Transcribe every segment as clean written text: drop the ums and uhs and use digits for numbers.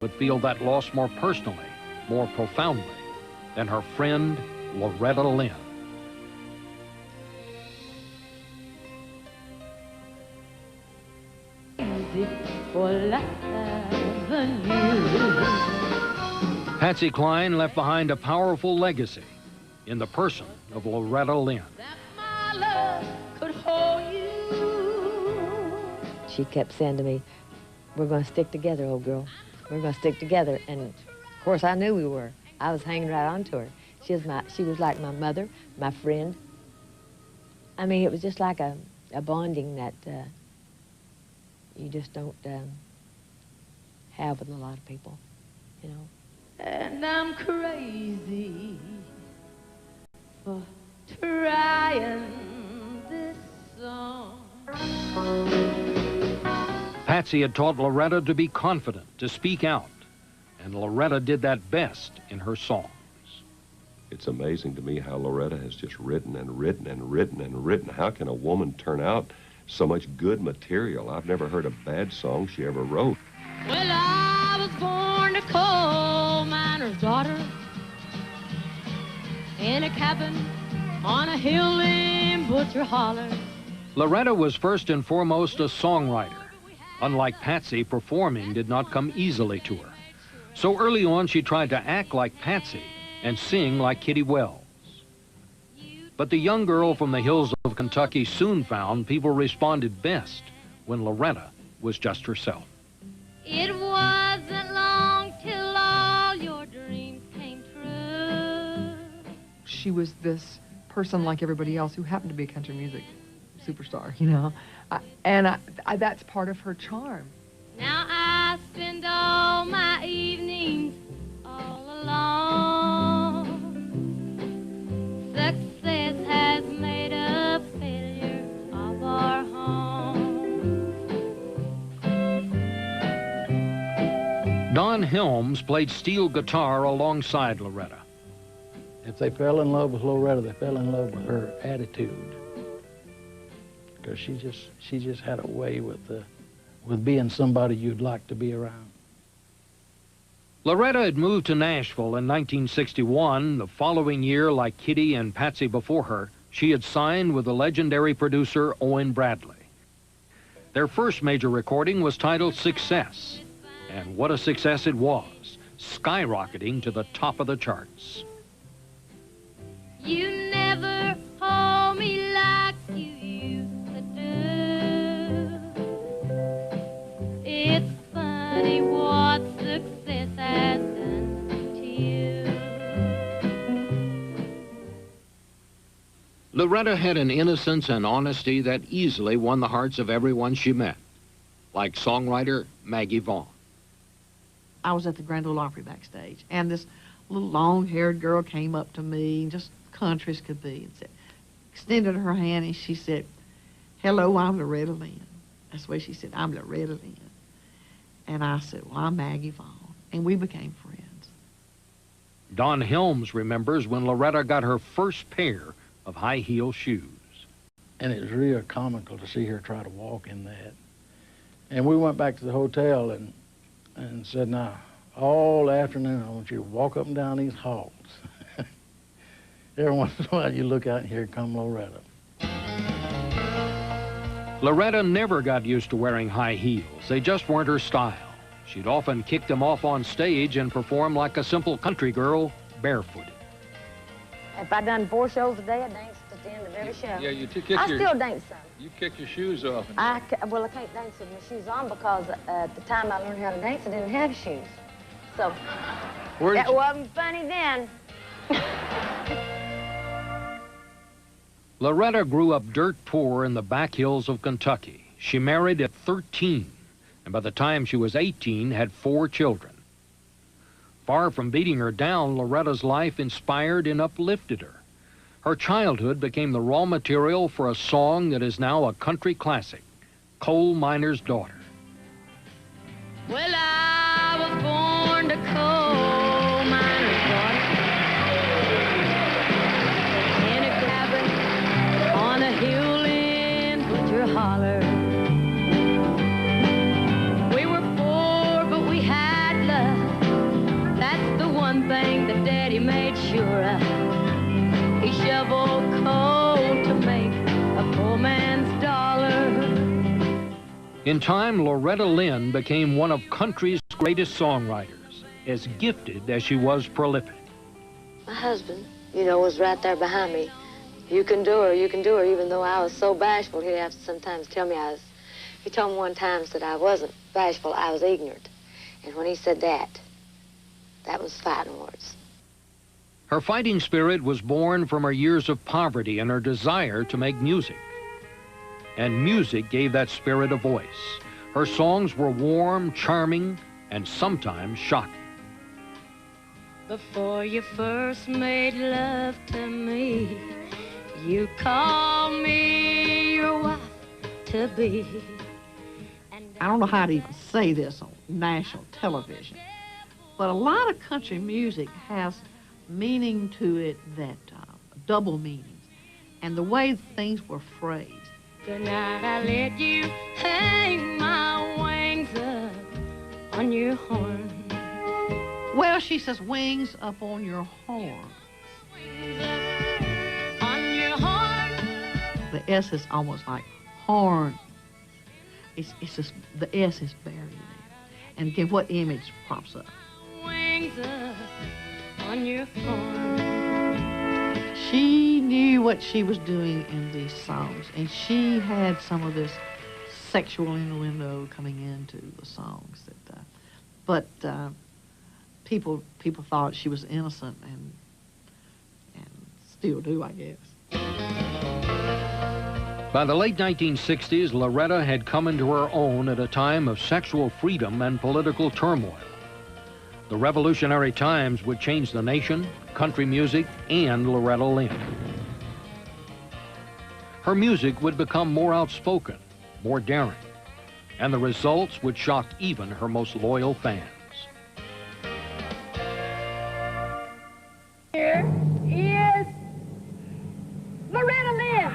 would feel that loss more personally, more profoundly than her friend Loretta Lynn. Patsy Cline left behind a powerful legacy in the person of Loretta Lynn. She kept saying to me, "We're going to stick together, old girl. We're going to stick together." And of course, I knew we were. I was hanging right on to her. She was like my mother, my friend. I mean, it was just like a bonding that you just don't have with a lot of people, you know. And I'm crazy for trying this song. Patsy had taught Loretta to be confident, to speak out, and Loretta did that best in her songs. It's amazing to me how Loretta has just written and written and written and written. How can a woman turn out so much good material? I've never heard a bad song she ever wrote. Well, I was born a coal miner's daughter in a cabin on a hill in Butcher Holler. Loretta was first and foremost a songwriter. Unlike Patsy, performing did not come easily to her. So early on, she tried to act like Patsy and sing like Kitty Wells. But the young girl from the hills of Kentucky soon found people responded best when Loretta was just herself. It wasn't long till all your dreams came true. She was this person like everybody else who happened to be a country music superstar, you know. That's part of her charm. Now I spend all my evenings all alone. Success has made a failure of our home. Don Helms played steel guitar alongside Loretta. If they fell in love with Loretta, they fell in love with her attitude. Because she just had a way with being somebody you'd like to be around. Loretta had moved to Nashville in 1961. The following year, like Kitty and Patsy before her, she had signed with the legendary producer Owen Bradley. Their first major recording was titled Success. And what a success it was, skyrocketing to the top of the charts. You never hold me like you used to do. It's funny what success has done to you. Loretta had an innocence and honesty that easily won the hearts of everyone she met, like songwriter Maggie Vaughn. I was at the Grand Ole Opry backstage, and this little long-haired girl came up to me, just country as could be, and extended her hand, and she said, "Hello, I'm Loretta Lynn." That's the way she said, "I'm Loretta Lynn." And I said, "Well, I'm Maggie Vaughn," and we became friends. Don Helms remembers when Loretta got her first pair of high-heel shoes. And it was real comical to see her try to walk in that. And we went back to the hotel and said, "Now, all afternoon, I want you to walk up and down these halls." Every once in a while, you look out and here come Loretta. Loretta never got used to wearing high heels. They just weren't her style. She'd often kick them off on stage and perform like a simple country girl, barefooted. If I done 4 shows a day, I danced at the end of every show. Yeah, you kick I still dance some. You kick your shoes off. Well, I can't dance with my shoes on because at the time I learned how to dance, I didn't have shoes. So that wasn't funny then. Loretta grew up dirt poor in the back hills of Kentucky. She married at 13, and by the time she was 18, had 4 children. Far from beating her down, Loretta's life inspired and uplifted her. Her childhood became the raw material for a song that is now a country classic, Coal Miner's Daughter. Well, I was born to coal miner's daughter in a cabin on a hill in Butcher Holler. We were poor, but we had love. Daddy made sure he shoveled coal to make a poor man's dollar. In time, Loretta Lynn became one of country's greatest songwriters, as gifted as she was prolific. My husband, you know, was right there behind me. You can do her, even though I was so bashful. He'd have to sometimes tell me he told me one time that I wasn't bashful, I was ignorant. And when he said that was fighting words. Her fighting spirit was born from her years of poverty and her desire to make music. And music gave that spirit a voice. Her songs were warm, charming, and sometimes shocking. Before you first made love to me, you called me your wife-to-be. I don't know how to even say this on national television, but a lot of country music has meaning to it that double meanings, and the way things were phrased. Tonight I let you hang my wings up on your horn. Well, she says wings up on your horn. Wings up on your horn. The S is almost like horn. It's just the S is buried there. And again, what image pops up? Wings up on your horn. She knew what she was doing in these songs, and she had some of this sexual innuendo coming into the songs. But people thought she was innocent, and still do, I guess. By the late 1960s, Loretta had come into her own at a time of sexual freedom and political turmoil. The revolutionary times would change the nation, country music, and Loretta Lynn. Her music would become more outspoken, more daring, and the results would shock even her most loyal fans. Here is Loretta Lynn.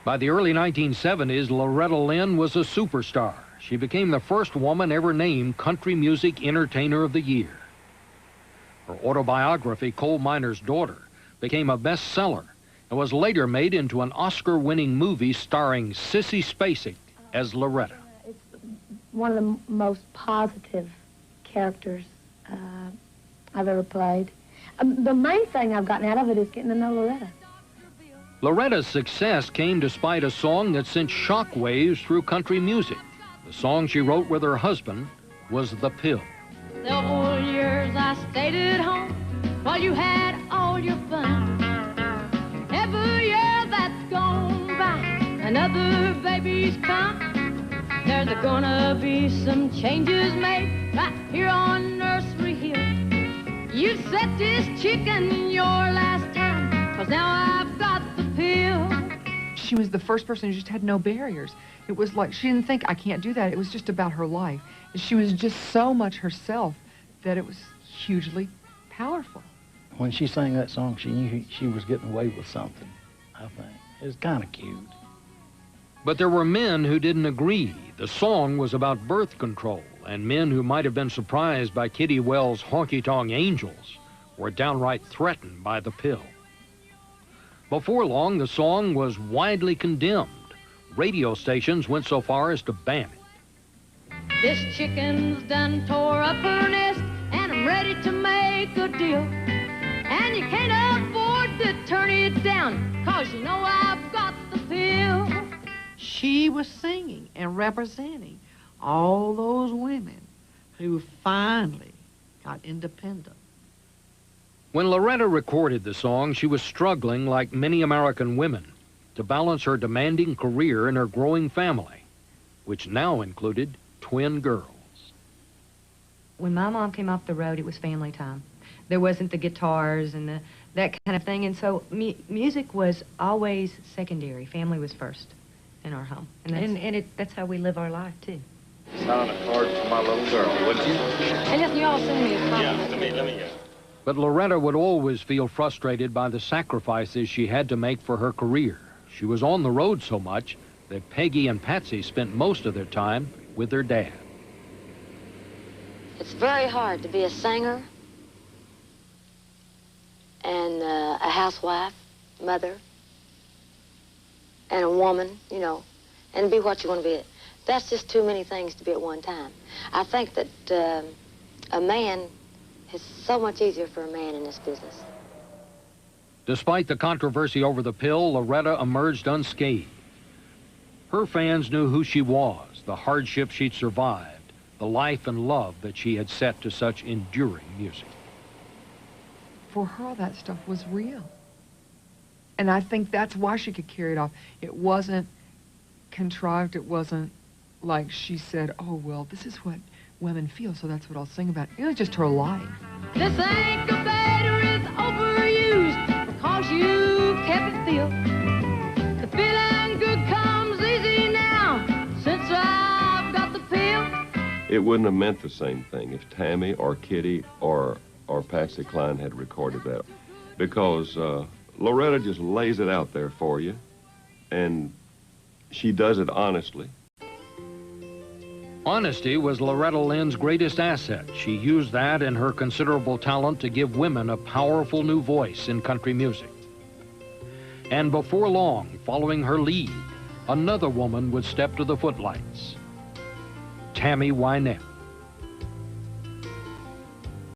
By the early 1970s, Loretta Lynn was a superstar. She became the first woman ever named Country Music Entertainer of the Year. Her autobiography, Coal Miner's Daughter, became a bestseller and was later made into an Oscar-winning movie starring Sissy Spacek as Loretta. It's one of the most positive characters I've ever played. The main thing I've gotten out of it is getting to know Loretta. Loretta's success came despite a song that sent shockwaves through country music. The song she wrote with her husband was The Pill. Several years I stayed at home while you had all your fun. Every year that's gone by, another baby's come. There's gonna be some changes made right here on Nursery Hill. You set this chicken your last time, 'cause now I've got the pill. She was the first person who just had no barriers. It was like she didn't think, I can't do that. It was just about her life. And she was just so much herself that it was hugely powerful. When she sang that song, she knew she was getting away with something, I think. It was kind of cute. But there were men who didn't agree. The song was about birth control, and men who might have been surprised by Kitty Wells' honky-tonk angels were downright threatened by the pill. Before long, the song was widely condemned. Radio stations went so far as to ban it. This chicken's done tore up her nest, and I'm ready to make a deal. And you can't afford to turn it down, 'cause you know I've got the pill. She was singing and representing all those women who finally got independent. When Loretta recorded the song, she was struggling like many American women to balance her demanding career and her growing family, which now included twin girls. When my mom came off the road, it was family time. There wasn't the guitars and that kind of thing, and so music was always secondary. Family was first in our home, and that's how we live our life, too. Sign a card for my little girl, would you? And just you all send me a copy. Yeah, let me go. But Loretta would always feel frustrated by the sacrifices she had to make for her career. She was on the road so much that Peggy and Patsy spent most of their time with their dad. It's very hard to be a singer and a housewife, mother, and a woman, you know, and be what you want to be. That's just too many things to be at one time. I think that a man, it's so much easier for a man in this business. Despite the controversy over the pill, Loretta emerged unscathed. Her fans knew who she was, the hardship she'd survived, the life and love that she had set to such enduring music. For her, all that stuff was real. And I think that's why she could carry it off. It wasn't contrived. It wasn't like she said, oh, well, this is what women feel, so that's what I'll sing about. It was just her life. This incubator is overused because you kept it filled. The feeling good comes easy now since I've got the pill. It wouldn't have meant the same thing if Tammy or Kitty or Patsy Cline had recorded that, because Loretta just lays it out there for you, and she does it honestly. Honesty was Loretta Lynn's greatest asset. She used that and her considerable talent to give women a powerful new voice in country music. And before long, following her lead, another woman would step to the footlights. Tammy Wynette.